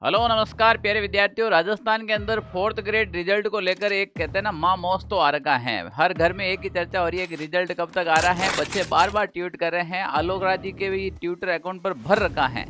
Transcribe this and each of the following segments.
Hello नमस्कार प्यारे विद्यार्थियों। राजस्थान के अंदर फोर्थ ग्रेड रिजल्ट को लेकर एक कहते हैं ना माँ मौज तो आ रखा है। हर घर में एक ही चर्चा हो रही है कि रिजल्ट कब तक आ रहा है। बच्चे बार बार ट्वीट कर रहे हैं। आलोक राज जी के भी ट्विटर अकाउंट पर भर रखा है।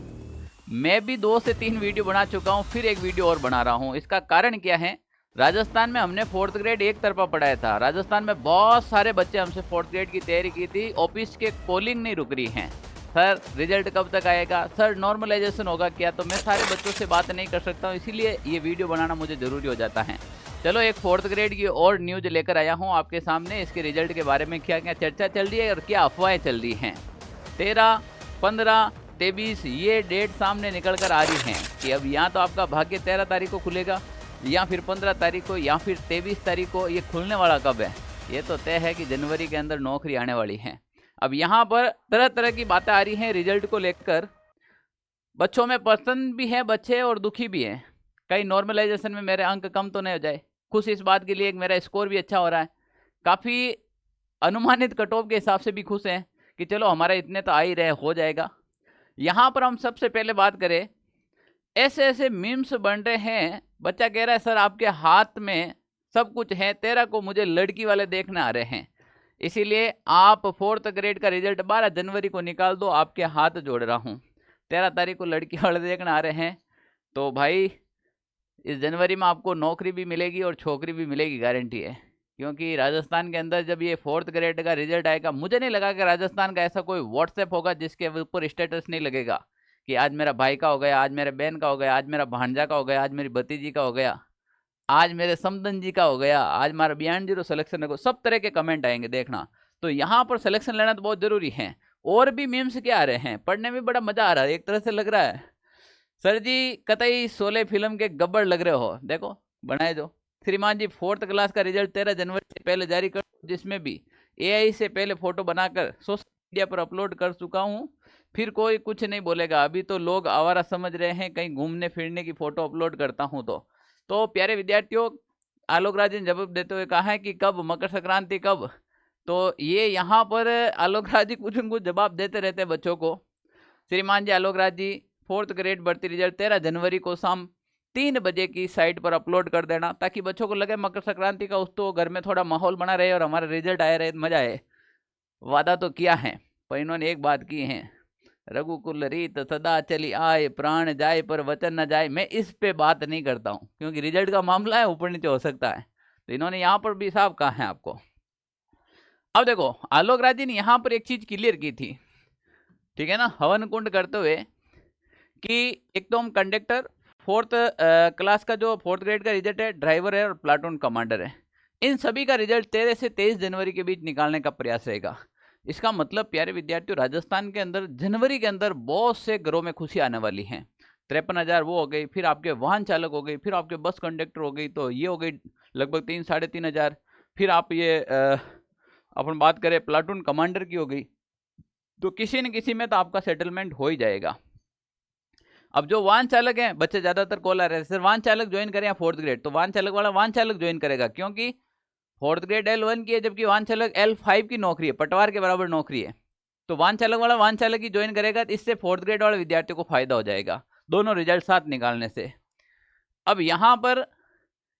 मैं भी 2 से 3 वीडियो बना चुका हूँ, फिर एक वीडियो और बना रहा हूँ। इसका कारण क्या है? राजस्थान में हमने फोर्थ ग्रेड एक तरफा पढ़ाया था। राजस्थान में बहुत सारे बच्चे हमसे फोर्थ ग्रेड की तैयारी की थी। ऑफिस के कॉलिंग नहीं रुक रही है। सर रिजल्ट कब तक आएगा, सर नॉर्मलाइजेशन होगा क्या? तो मैं सारे बच्चों से बात नहीं कर सकता हूँ, इसीलिए ये वीडियो बनाना मुझे ज़रूरी हो जाता है। चलो एक फोर्थ ग्रेड की और न्यूज़ लेकर आया हूँ आपके सामने। इसके रिजल्ट के बारे में क्या क्या चर्चा चल रही है और क्या अफवाहें चल रही हैं। 13, 15, 23 ये डेट सामने निकल कर आ रही हैं कि अब यहाँ तो आपका भाग्य 13 तारीख को खुलेगा, या फिर 15 तारीख को, या फिर 23 तारीख को। ये खुलने वाला कब है? ये तो तय है कि जनवरी के अंदर नौकरी आने वाली है। अब यहाँ पर तरह तरह की बातें आ रही हैं रिजल्ट को लेकर। बच्चों में पसंद भी है बच्चे और दुखी भी हैं। कहीं नॉर्मलाइजेशन में मेरे अंक कम तो नहीं हो जाए। खुश इस बात के लिए कि मेरा स्कोर भी अच्छा हो रहा है। काफ़ी अनुमानित कट ऑफ के हिसाब से भी खुश हैं कि चलो हमारा इतने तो आ ही रहे, हो जाएगा। यहाँ पर हम सबसे पहले बात करें, ऐसे ऐसे मीम्स बन रहे हैं। बच्चा कह रहा है सर आपके हाथ में सब कुछ है, 13 को मुझे लड़की वाले देखने आ रहे हैं, इसीलिए आप फोर्थ ग्रेड का रिजल्ट 12 जनवरी को निकाल दो, आपके हाथ जोड़ रहा हूँ। 13 तारीख को लड़की वाले देखने आ रहे हैं तो भाई इस जनवरी में आपको नौकरी भी मिलेगी और छोकरी भी मिलेगी, गारंटी है। क्योंकि राजस्थान के अंदर जब ये फोर्थ ग्रेड का रिजल्ट आएगा, मुझे नहीं लगा कि राजस्थान का ऐसा कोई व्हाट्सएप होगा जिसके ऊपर स्टेटस नहीं लगेगा कि आज मेरा भाई का हो गया, आज मेरे बहन का हो गया, आज मेरा भांजा का हो गया, आज मेरी भतीजी का हो गया, आज मेरे समदन जी का हो गया, आज हमारा बियॉन्ड जीरो सिलेक्शन है। सब तरह के कमेंट आएंगे, देखना। तो यहाँ पर सिलेक्शन लेना तो बहुत जरूरी है। और भी मीम्स क्या आ रहे हैं, पढ़ने में बड़ा मजा आ रहा है। एक तरह से लग रहा है सर जी कतई शोले फिल्म के गब्बर लग रहे हो। देखो बनाए जो श्रीमान जी, फोर्थ क्लास का रिजल्ट 13 जनवरी से पहले जारी कर, जिसमें भी एआई से पहले फोटो बनाकर सोशल मीडिया पर अपलोड कर चुका हूँ। फिर कोई कुछ नहीं बोलेगा। अभी तो लोग आवारा समझ रहे हैं कहीं घूमने फिरने की फोटो अपलोड करता हूँ तो प्यारे विद्यार्थियों, आलोक राज ने जवाब देते हुए कहा है कि कब मकर संक्रांति कब। तो ये यहाँ पर आलोक राज जी कुछ न कुछ जवाब देते रहते हैं बच्चों को। श्रीमान जी आलोक राज जी, फोर्थ ग्रेड भर्ती रिजल्ट 13 जनवरी को शाम 3 बजे की साइट पर अपलोड कर देना, ताकि बच्चों को लगे मकर संक्रांति का उस तो घर में थोड़ा माहौल बना रहे और हमारा रिजल्ट आया रहे, मजा आए। वादा तो किया है पर इन्होंने एक बात की है, रघुकुल रीत सदा चली आए, प्राण जाए पर वचन न जाए। मैं इस पे बात नहीं करता हूँ क्योंकि रिजल्ट का मामला है, ऊपर नीचे हो सकता है। तो इन्होंने यहाँ पर भी साफ कहा है आपको। अब देखो आलोक राज जी ने यहाँ पर एक चीज क्लियर की थी, ठीक है ना, हवन कुंड करते हुए, कि एक तो हम कंडक्टर फोर्थ क्लास का जो फोर्थ ग्रेड का रिजल्ट है, ड्राइवर है और प्लाटून कमांडर है, इन सभी का रिजल्ट 13 से 23 जनवरी के बीच निकालने का प्रयास रहेगा। इसका मतलब प्यारे विद्यार्थियों, राजस्थान के अंदर जनवरी के अंदर बहुत से घरों में खुशी आने वाली है। 53,000 वो हो गई, फिर आपके वाहन चालक हो गई, फिर आपके बस कंडक्टर हो गई, तो ये हो गई लगभग 3-3,500। फिर आप ये अपन बात करें प्लाटून कमांडर की हो गई, तो किसी न किसी में तो आपका सेटलमेंट हो ही जाएगा। अब जो वाहन चालक हैं, बच्चे ज्यादातर कॉल आ रहे हैं सर वाहन चालक ज्वाइन करें या फोर्थ ग्रेड, तो वाहन चालक वाला वाहन चालक ज्वाइन करेगा, क्योंकि फोर्थ ग्रेड L1 की है, जबकि वाहन चालक L5 की नौकरी है, पटवार के बराबर नौकरी है। तो वाहन चालक वाला वाहन चालक ही ज्वाइन करेगा, तो इससे फोर्थ ग्रेड वाले विद्यार्थियों को फायदा हो जाएगा दोनों रिजल्ट साथ निकालने से। अब यहाँ पर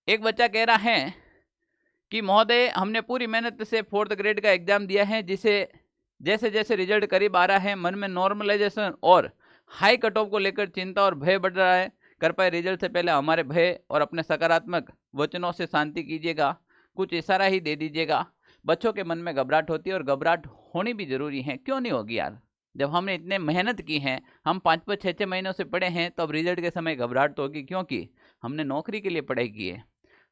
एक बच्चा कह रहा है कि महोदय हमने पूरी मेहनत से फोर्थ ग्रेड का एग्जाम दिया है, जिसे जैसे जैसे रिजल्ट करीब आ रहा है मन में नॉर्मलाइजेशन और हाई कट ऑफ को लेकर चिंता और भय बढ़ रहा है। कर पाए रिजल्ट से पहले हमारे भय और अपने सकारात्मक वचनों से शांति कीजिएगा, कुछ इशारा ही दे दीजिएगा। बच्चों के मन में घबराहट होती है और घबराहट होनी भी जरूरी है, क्यों नहीं होगी यार? जब हमने इतने मेहनत की है, हम 5-5, 6-6 महीनों से पढ़े हैं, तो अब रिजल्ट के समय घबराहट तो होगी, क्योंकि हमने नौकरी के लिए पढ़ाई की है।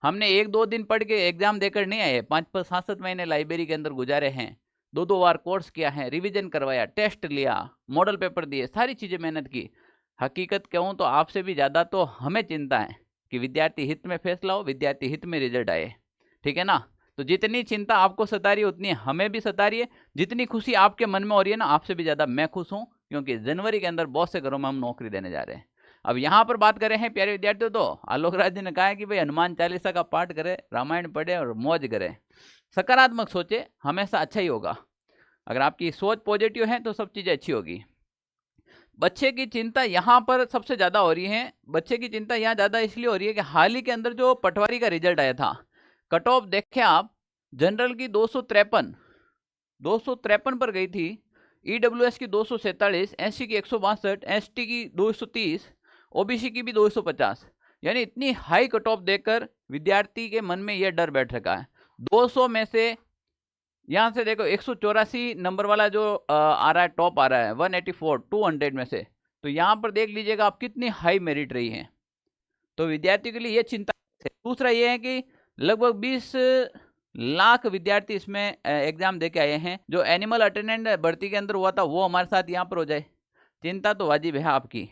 हमने 1-2 दिन पढ़ के एग्जाम देकर नहीं आए, 5-5, 7-7 महीने लाइब्रेरी के अंदर गुजारे हैं, 2-2 बार कोर्स किया है, रिवीजन करवाया, टेस्ट लिया, मॉडल पेपर दिए, सारी चीज़ें मेहनत की। हकीकत कहूँ तो आपसे भी ज़्यादा तो हमें चिंता है कि विद्यार्थी हित में फैसला हो, विद्यार्थी हित में रिजल्ट आए, ठीक है ना। तो जितनी चिंता आपको सता रही है उतनी हमें भी सता रही है, जितनी खुशी आपके मन में हो रही है ना, आपसे भी ज़्यादा मैं खुश हूँ, क्योंकि जनवरी के अंदर बहुत से घरों में हम नौकरी देने जा रहे हैं। अब यहाँ पर बात करें हैं प्यारे विद्यार्थियों, तो आलोक राज जी ने कहा है कि भाई हनुमान चालीसा का पाठ करें, रामायण पढ़े और मौज करें, सकारात्मक सोचे, हमेशा अच्छा ही होगा। अगर आपकी सोच पॉजिटिव है तो सब चीज़ें अच्छी होगी। बच्चे की चिंता यहाँ पर सबसे ज़्यादा हो रही है। बच्चे की चिंता यहाँ ज़्यादा इसलिए हो रही है कि हाल ही के अंदर जो पटवारी का रिजल्ट आया था, कट ऑफ देखें आप, जनरल की 253 पर गई थी, ईडब्ल्यूएस की 247, एससी की 162, एसटी की 230, ओबीसी की भी 250। यानी इतनी हाई कट ऑफ देकर विद्यार्थी के मन में यह डर बैठ रखा है। 200 में से यहाँ से देखो 184 नंबर वाला जो आ रहा है, टॉप आ रहा है 184 200 में से, तो यहाँ पर देख लीजिएगा आप कितनी हाई मेरिट रही है। तो विद्यार्थी के लिए ये चिंता है। दूसरा ये है कि लगभग 20 लाख विद्यार्थी इसमें एग्जाम दे के आए हैं। जो एनिमल अटेंडेंट भर्ती के अंदर हुआ था वो हमारे साथ यहाँ पर हो जाए, चिंता तो वाजिब है आपकी,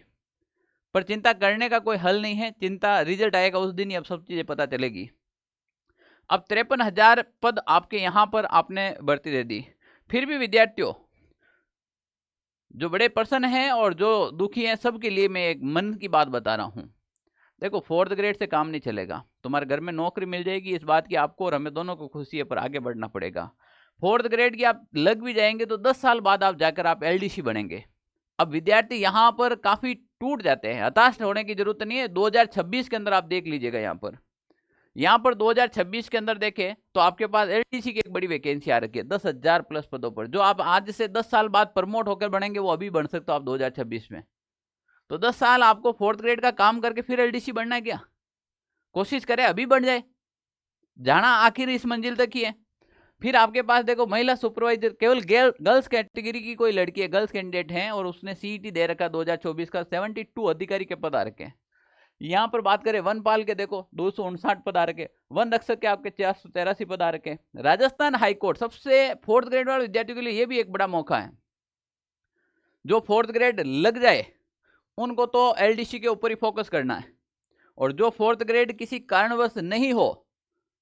पर चिंता करने का कोई हल नहीं है। चिंता रिजल्ट आएगा उस दिन ही अब सब चीज़ें पता चलेगी। अब 53,000 पद आपके यहाँ पर आपने भर्ती दे दी, फिर भी विद्यार्थियों जो बड़े पर्सन हैं और जो दुखी हैं सबके लिए मैं एक मन की बात बता रहा हूँ। देखो 4th ग्रेड से काम नहीं चलेगा, तुम्हारे घर में नौकरी मिल जाएगी इस बात की आपको और हमें दोनों को खुशी है, पर आगे बढ़ना पड़ेगा। 4th ग्रेड की आप लग भी जाएंगे तो 10 साल बाद आप जाकर आप एलडीसी बनेंगे। अब विद्यार्थी यहाँ पर काफ़ी टूट जाते हैं, हताश होने की जरूरत नहीं है। 2026 के अंदर आप देख लीजिएगा, यहाँ पर 2026 के अंदर देखें तो आपके पास एलडीसी की एक बड़ी वैकेंसी आ रखी है 10,000 प्लस पदों पर। जो आप आज से 10 साल बाद प्रमोट होकर बढ़ेंगे वो अभी बढ़ सकते हो आप 2026 में। तो 10 साल आपको 4th ग्रेड का काम करके फिर एलडीसी बढ़ना है क्या? कोशिश करें अभी बढ़ जाए, जाना आखिर इस मंजिल तक ही है। फिर आपके पास देखो महिला सुपरवाइजर, केवल गर्ल्स कैटेगरी की कोई लड़की है, गर्ल्स कैंडिडेट हैं और उसने सीईटी दे रखा 2024 का, 72 अधिकारी के पद आ रखे हैं। यहाँ पर बात करें वनपाल के, देखो 259 पद आ रखे, वन रक्षक के आपके 483 पद आ रखे। राजस्थान हाईकोर्ट सबसे 4th ग्रेड वाले विद्यार्थियों के लिए ये भी एक बड़ा मौका है। जो 4th ग्रेड लग जाए उनको तो एलडीसी के ऊपर ही फोकस करना है, और जो 4th ग्रेड किसी कारणवश नहीं हो,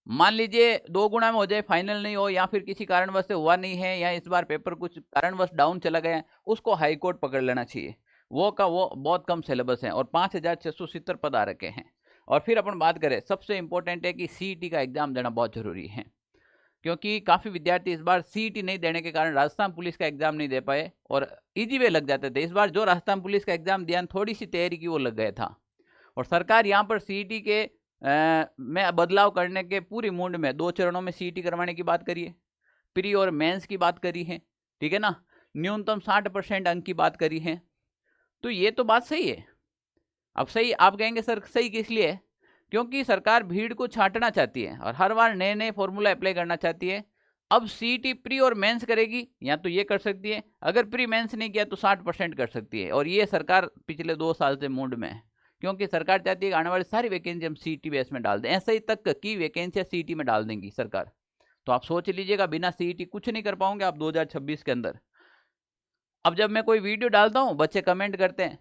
मान लीजिए 2 गुना में हो जाए, फाइनल नहीं हो, या फिर किसी कारणवश से हुआ नहीं है, या इस बार पेपर कुछ कारणवश डाउन चला गया, उसको हाईकोर्ट पकड़ लेना चाहिए। वो बहुत कम सिलेबस है और 5,670 पद आ रखे हैं। और फिर अपन बात करें, सबसे इंपॉर्टेंट है कि सीईटी का एग्जाम देना बहुत जरूरी है, क्योंकि काफ़ी विद्यार्थी इस बार सीईटी नहीं देने के कारण राजस्थान पुलिस का एग्जाम नहीं दे पाए और इजी वे लग जाते थे। इस बार जो राजस्थान पुलिस का एग्जाम दिया, थोड़ी सी तैयारी की, वो लग गया था। और सरकार यहाँ पर सीईटी के में बदलाव करने के पूरी मूड में 2 चरणों में सीईटी करवाने की बात करी है, प्री और मेंस की बात करी है, ठीक है ना, न्यूनतम 60% अंक की बात करी है। तो ये तो बात सही है। अब सही आप कहेंगे सर सही किस लिए है? क्योंकि सरकार भीड़ को छांटना चाहती है और हर बार नए नए फॉर्मूला अप्लाई करना चाहती है। अब सीईटी प्री और मेंस करेगी, या तो ये कर सकती है, अगर प्री मेंस नहीं किया तो 60% कर सकती है। और ये सरकार पिछले 2 साल से मूड में है, क्योंकि सरकार चाहती है कि आने वाली सारी वैकेंसी हम सीईटी बेस में डाल दें। ऐसे ही तक की वैकेंसियाँ सीईटी में डाल देंगी सरकार। तो आप सोच लीजिएगा, बिना सीईटी कुछ नहीं कर पाओगे आप 2026 के अंदर। अब जब मैं कोई वीडियो डालता हूँ, बच्चे कमेंट करते हैं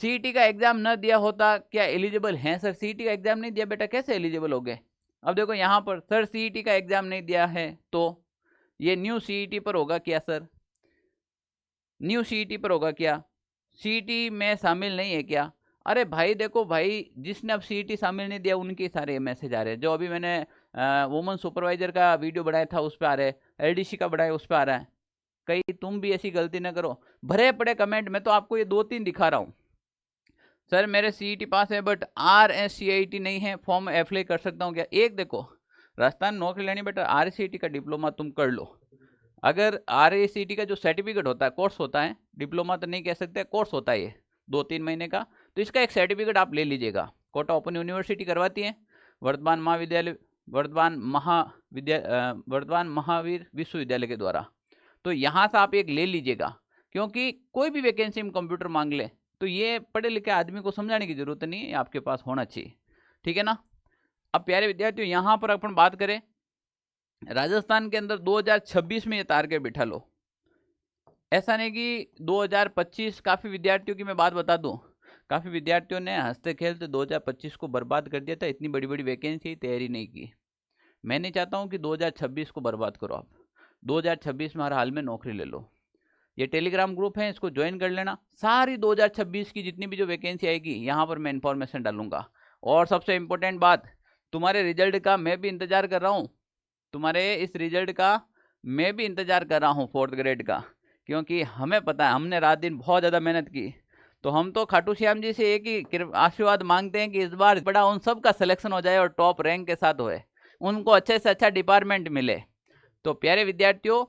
सीईटी का एग्जाम न दिया होता क्या एलिजिबल हैं सर? सीईटी का एग्जाम नहीं दिया बेटा, कैसे एलिजिबल हो गए? अब देखो यहाँ पर सर सीईटी का एग्जाम नहीं दिया है तो ये न्यू सीईटी पर होगा क्या सर? न्यू सीईटी पर होगा क्या? सीईटी में शामिल नहीं है क्या? अरे भाई देखो भाई, जिसने अब सीईटी शामिल नहीं दिया उनके सारे मैसेज आ रहे हैं। जो अभी मैंने वुमन सुपरवाइजर का वीडियो बनाया था उस पर आ रहे हैं, एलडीसी का बनाया उस पर आ रहा है। कहीं तुम भी ऐसी गलती ना करो। भरे पड़े कमेंट में तो आपको ये 2-3 दिखा रहा हूँ। सर मेरे सीईटी पास है बट RSCIT नहीं है, फॉर्म अप्लाई कर सकता हूँ क्या? एक देखो, राजस्थान नौकरी लेनी बेटा, RSCIT का डिप्लोमा तुम कर लो। अगर RSCIT का जो सर्टिफिकेट होता है, कोर्स होता है, डिप्लोमा तो नहीं कह सकते, कोर्स होता है ये 2-3 महीने का, तो इसका एक सर्टिफिकेट आप ले लीजिएगा। कोटा ओपन यूनिवर्सिटी करवाती है, वर्धमान महावीर विश्वविद्यालय के द्वारा। तो यहाँ से आप एक ले लीजिएगा, क्योंकि कोई भी वैकेंसी में कंप्यूटर मांग ले तो ये पढ़े लिखे आदमी को समझाने की जरूरत नहीं है, आपके पास होना चाहिए, ठीक है ना। अब प्यारे विद्यार्थियों, यहाँ पर अपन बात करें राजस्थान के अंदर 2026 में ये टारगेट बिठा लो। ऐसा नहीं कि 2025, काफ़ी विद्यार्थियों की मैं बात बता दूं, काफ़ी विद्यार्थियों ने हंसते खेलते 2025 को बर्बाद कर दिया था। इतनी बड़ी बड़ी वैकेंसी तैयारी नहीं की। मैं नहीं चाहता हूँ कि 2026 को बर्बाद करो आप। 2026 में हर हाल में नौकरी ले लो। ये टेलीग्राम ग्रुप है, इसको ज्वाइन कर लेना। सारी 2026 की जितनी भी जो वैकेंसी आएगी यहाँ पर मैं इन्फॉर्मेशन डालूंगा। और सबसे इम्पोर्टेंट बात, तुम्हारे रिजल्ट का मैं भी इंतज़ार कर रहा हूँ, तुम्हारे इस रिजल्ट का मैं भी इंतज़ार कर रहा हूँ 4th ग्रेड का, क्योंकि हमें पता है हमने रात दिन बहुत ज़्यादा मेहनत की। तो हम तो खाटू श्याम जी से एक ही आशीर्वाद मांगते हैं कि इस बार बड़ा उन सब का सिलेक्शन हो जाए और टॉप रैंक के साथ होए, उनको अच्छे से अच्छा डिपार्टमेंट मिले। तो प्यारे विद्यार्थियों,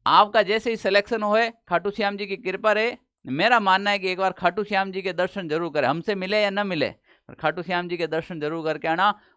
आपका जैसे ही सिलेक्शन होए, खाटू श्याम जी की कृपा रहे। मेरा मानना है कि एक बार खाटू श्याम जी के दर्शन जरूर करें, हमसे मिले या न मिले, पर खाटू श्याम जी के दर्शन जरूर करके आना।